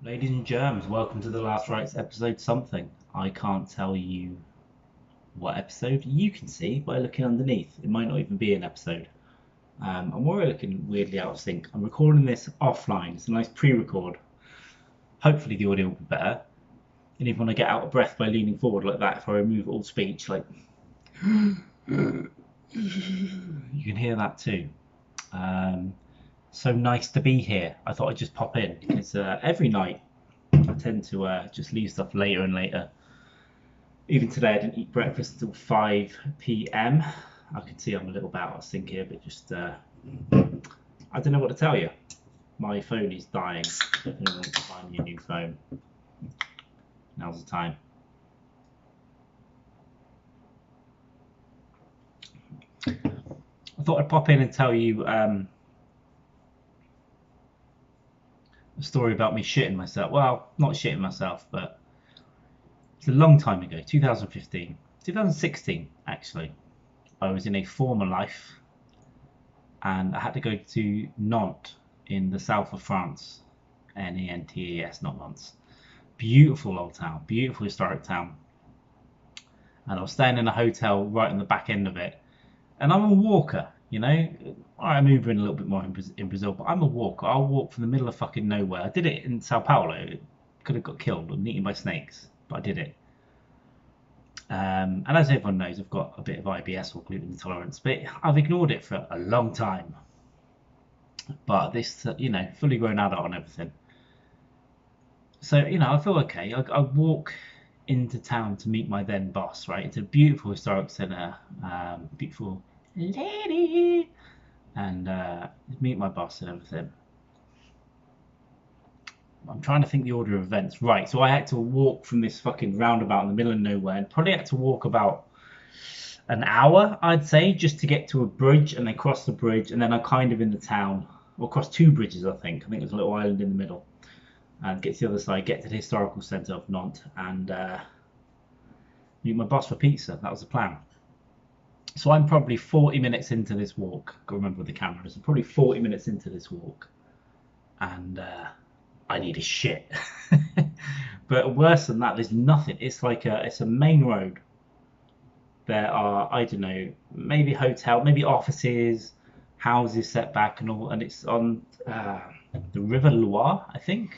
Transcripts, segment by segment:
Ladies and germs, welcome to the Last Rites episode something. I can't tell you what episode. You can see by looking underneath. It might not even be an episode. I'm already looking weirdly out of sync. I'm recording this offline. It's a nice pre-record. Hopefully the audio will be better. And if you want to get out of breath by leaning forward like that, if I remove all speech, like you can hear that too. So nice to be here. I thought I'd just pop in because every night I tend to just leave stuff later and later. Even today, I didn't eat breakfast until 5 p.m. I can see I'm a little bit out of sync here, but just I don't know what to tell you. My phone is dying. If anyone wants to find me a new phone, now's the time. I thought I'd pop in and tell you a story about me shitting myself. Well, not shitting myself, but it's a long time ago, 2015, 2016 actually. I was in a former life and I had to go to Nantes in the south of France. Nantes, not Nantes. Beautiful old town, beautiful historic town. And I was staying in a hotel right on the back end of it. And I'm a walker, you know. I'm Ubering a little bit more in Brazil, but I'm a walker. I'll walk from the middle of fucking nowhere. I did it in Sao Paulo. Could have got killed and eaten by snakes, but I did it. And as everyone knows, I've got a bit of IBS or gluten intolerance, but I've ignored it for a long time. But this, fully grown adult and everything. So, I feel okay. I walk into town to meet my then boss, right? It's a beautiful historic centre, beautiful lady, and meet my boss and everything. I'm trying to think the order of events. Right, so I had to walk from this fucking roundabout in the middle of nowhere and probably had to walk about an hour, I'd say, just to get to a bridge and then cross the bridge. And then I'm kind of in the town, or cross two bridges, I think. I think there's a little island in the middle. And get to the other side, get to the historical centre of Nantes and meet my boss for pizza. That was the plan. So I'm probably 40 minutes into this walk. Got to remember with the camera. So I'm probably 40 minutes into this walk. And I need a shit. But worse than that, there's nothing. It's like it's a main road. There are, I don't know, maybe hotel, maybe offices, houses set back and all, and it's on the River Loire, I think.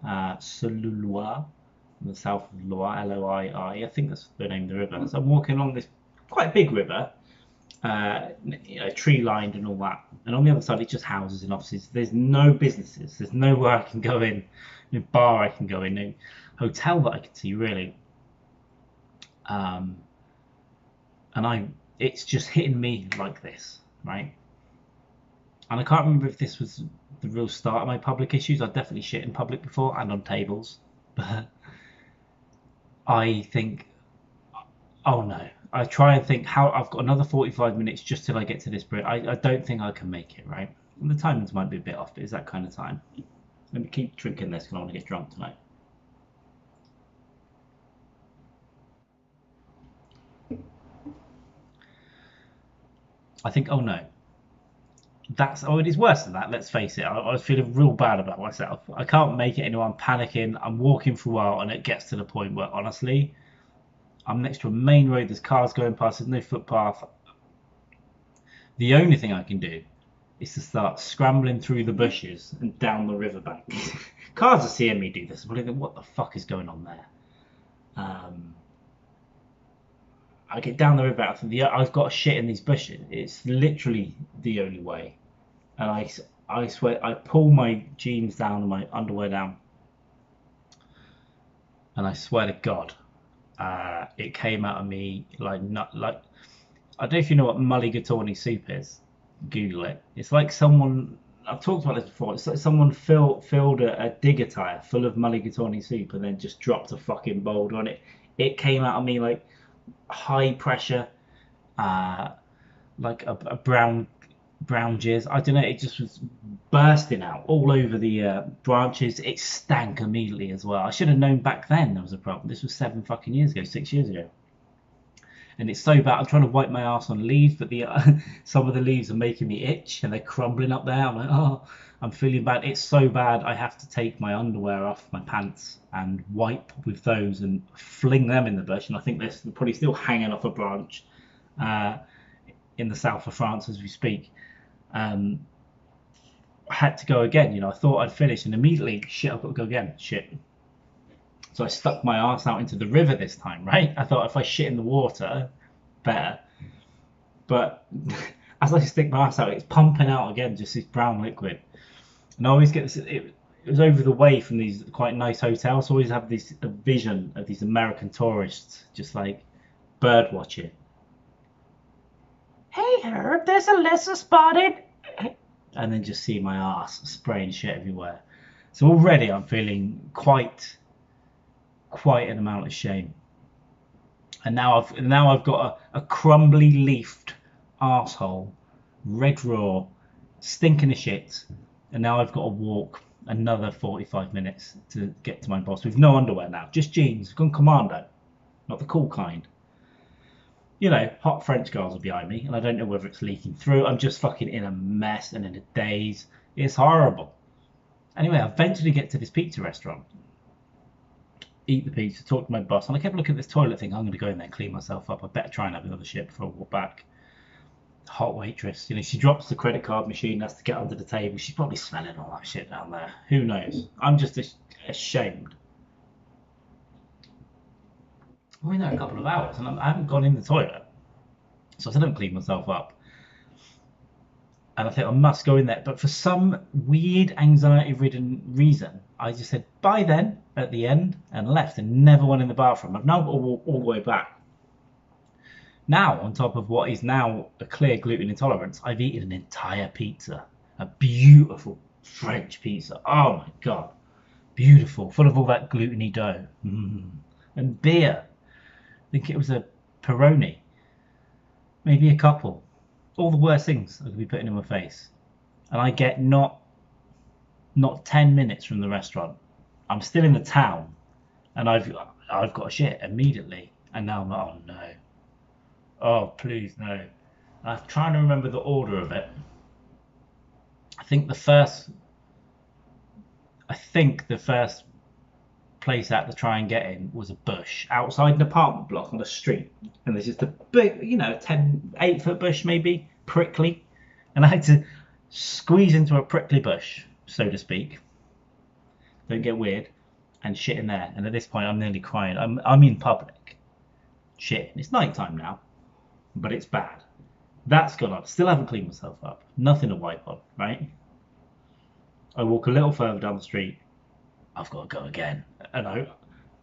Loire, in the south of Loire, Loii. I think that's the name of the river. So I'm walking along this quite big river, tree lined and all that. And on the other side, it's just houses and offices. There's no businesses. There's nowhere I can go in, no bar I can go in, no hotel that I can see really. And it's just hitting me like this, right? And I can't remember if this was the real start of my public issues. I've definitely shit in public before and on tables, but I think, oh no. I try and think how I've got another 45 minutes just till I get to this bridge. I don't think I can make it, right? And the timings might be a bit off, but it's that kind of time. Let me keep drinking this because I want to get drunk tonight. I think, oh no. It is worse than that, let's face it. I was feeling real bad about myself. I can't make it anymore. I'm panicking. I'm walking for a while and it gets to the point where honestly, I'm next to a main road, there's cars going past, there's no footpath. The only thing I can do is to start scrambling through the bushes and down the riverbank. Cars are seeing me do this. I'm thinking, what the fuck is going on there? I get down the riverbank. I've got shit in these bushes. It's literally the only way. And I swear, I pull my jeans down and my underwear down. And I swear to God, it came out of me like not like I don't know if you know what mulligatawny soup is. Google it. It's like someone I've talked about this before. It's like someone filled a digger tire full of mulligatawny soup and then just dropped a fucking boulder on it. It came out of me like high pressure, uh, like a brown jizz. I don't know. It just was bursting out all over the branches. It stank immediately as well. I should have known back then there was a problem. This was 7 fucking years ago, 6 years ago. And it's so bad. I'm trying to wipe my ass on leaves, but the some of the leaves are making me itch and they're crumbling up there. I'm like, oh, I'm feeling bad. It's so bad I have to take my underwear off my pants and wipe with those and fling them in the bush. And I think they're probably still hanging off a branch uh, in the south of France as we speak. I had to go again. I thought I'd finish, and immediately, shit, I've got to go again. Shit. So I stuck my arse out into the river this time, right? I thought if I shit in the water, better. But as I stick my arse out, it's pumping out again, just this brown liquid. And I always get this. It was over the way from these quite nice hotels. So I always have this vision of these American tourists just like bird watching. Hey Herb, there's a lesser spotted. And then just see my arse spraying shit everywhere. So already I'm feeling quite an amount of shame. And now I've got a crumbly leafed arsehole, red raw, stinking of shit. And now I've got to walk another 45 minutes to get to my boss with no underwear now, just jeans, gone commando, not the cool kind. Hot French girls are behind me, and I don't know whether it's leaking through. I'm just fucking in a mess and in a daze. It's horrible. Anyway, I eventually get to this pizza restaurant, eat the pizza, talk to my boss, and I kept looking at this toilet thing. I'm going to go in there and clean myself up. I better try and have another shit before I walk back. Hot waitress, she drops the credit card machine, has to get under the table. She's probably smelling all that shit down there. Who knows? I'm just ashamed. We're in there a couple of hours and I haven't gone in the toilet, so I still don't clean myself up. And I think I must go in there, but for some weird anxiety-ridden reason, I just said bye then at the end and left and never went in the bathroom. I've now got to walk all the way back. Now, on top of what is now a clear gluten intolerance, I've eaten an entire pizza. A beautiful French pizza. Oh my God. Beautiful. Full of all that gluteny dough. And beer. I think it was a Peroni. Maybe a couple. All the worst things I could be putting in my face. And I get not 10 minutes from the restaurant. I'm still in the town. And I've got a shit immediately. And now I'm like, oh no. Oh, please, no. I'm trying to remember the order of it. I think the first place I had to try and get in was a bush outside an apartment block on a street. And there's just a big, 8-foot bush maybe, prickly. And I had to squeeze into a prickly bush, so to speak. Don't get weird. And shit in there. And at this point, I'm nearly crying. I'm in public. Shit. It's night time now. But it's bad. That's gone up. Still haven't cleaned myself up. Nothing to wipe on, right? I walk a little further down the street. I've got to go again. And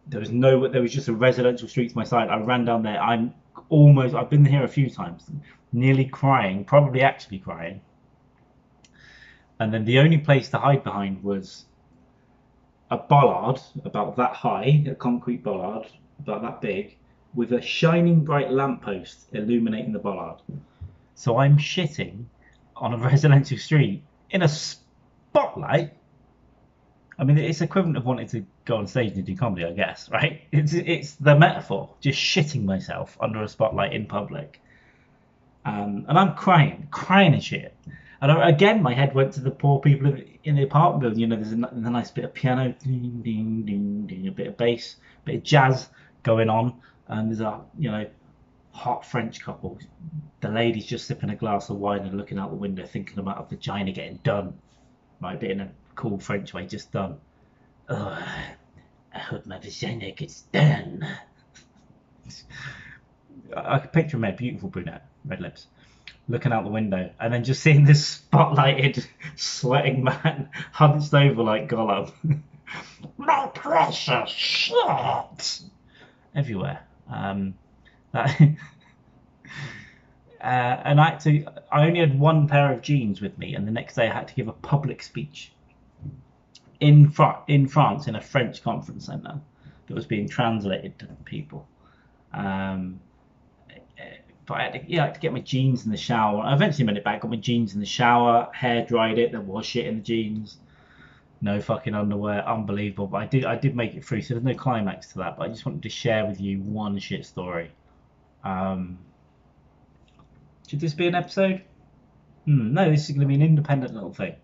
there was just a residential street to my side. I ran down there. I've been here a few times, nearly crying, probably actually crying. And then the only place to hide behind was a bollard about that high, a concrete bollard about that big, with a shining bright lamppost illuminating the bollard. So I'm shitting on a residential street in a spotlight. I mean, it's equivalent of wanting to go on stage and do comedy, I guess, right? It's the metaphor, just shitting myself under a spotlight in public. And I'm crying and shit. And again, my head went to the poor people in the apartment building. There's a nice bit of piano, ding, ding, ding, ding, a bit of bass, a bit of jazz going on. And there's a, hot French couple. The lady's just sipping a glass of wine and looking out the window, thinking about a vagina getting done. Right, but in a cool French way, just done. Oh, I hope my vagina gets done. I could picture my beautiful brunette, red lips, looking out the window, and then just seeing this spotlighted, sweating man hunched over like Gollum. My precious shit! Everywhere. And I only had one pair of jeans with me, and the next day I had to give a public speech in France in a French conference centre that was being translated to people. But I had to get my jeans in the shower. I eventually made it back, got my jeans in the shower, hair dried it, there was shit in the jeans. No fucking underwear, unbelievable. But I did make it through, so there's no climax to that. But I just wanted to share with you one shit story. Should this be an episode? No, this is going to be an independent little thing.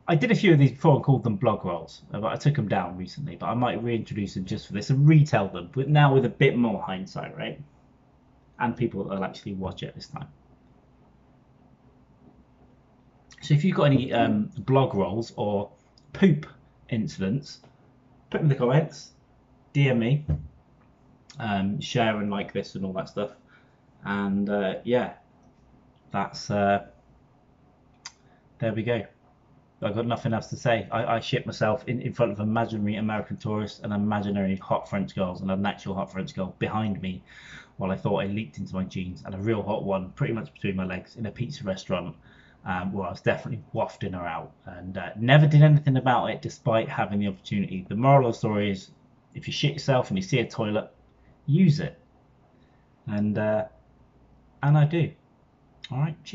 I did a few of these before and called them blog rolls, but I took them down recently. But I might reintroduce them just for this and retell them, but now with a bit more hindsight, right? And people that will actually watch it this time. So if you've got any blog rolls or poop incidents, put them in the comments, DM me, share and like this and all that stuff. And yeah, that's there we go. I've got nothing else to say. I shit myself in front of imaginary American tourists and imaginary hot French girls and an actual hot French girl behind me while I thought I leaked into my jeans, and a real hot one pretty much between my legs in a pizza restaurant where I was definitely wafting her out, and never did anything about it despite having the opportunity. The moral of the story is, if you shit yourself and you see a toilet, use it. And I do. All right, cheers.